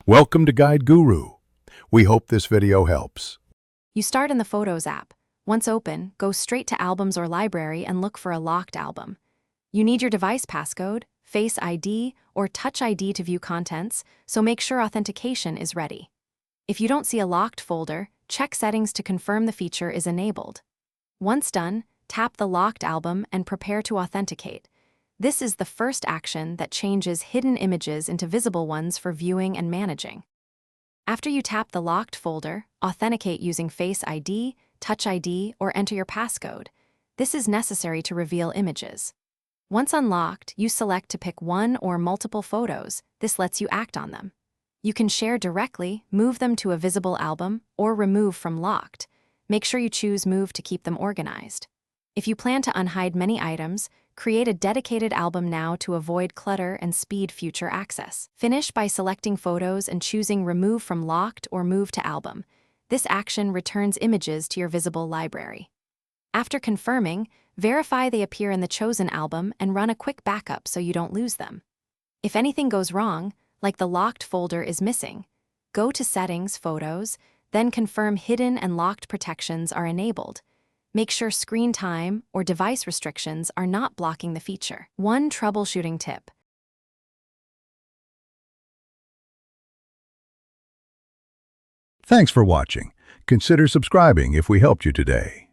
Welcome to Guide Guru. We hope this video helps. You start in the Photos app. Once open, go straight to Albums or Library and look for a locked album. You need your device passcode, Face ID, or Touch ID to view contents, so make sure authentication is ready. If you don't see a locked folder, check settings to confirm the feature is enabled. Once done, tap the locked album and prepare to authenticate. This is the first action that changes hidden images into visible ones for viewing and managing. After you tap the locked folder, authenticate using Face ID, Touch ID, or enter your passcode. This is necessary to reveal images. Once unlocked, you select to pick one or multiple photos. This lets you act on them. You can share directly, move them to a visible album, or remove from locked. Make sure you choose Move to keep them organized. If you plan to unhide many items, create a dedicated album now to avoid clutter and speed future access. Finish by selecting photos and choosing Remove from Locked or Move to Album. This action returns images to your visible library. After confirming, verify they appear in the chosen album and run a quick backup so you don't lose them. If anything goes wrong, like the locked folder is missing, go to Settings, Photos, then confirm hidden and locked protections are enabled. Make sure screen time or device restrictions are not blocking the feature. One troubleshooting tip. Thanks for watching. Consider subscribing if we helped you today.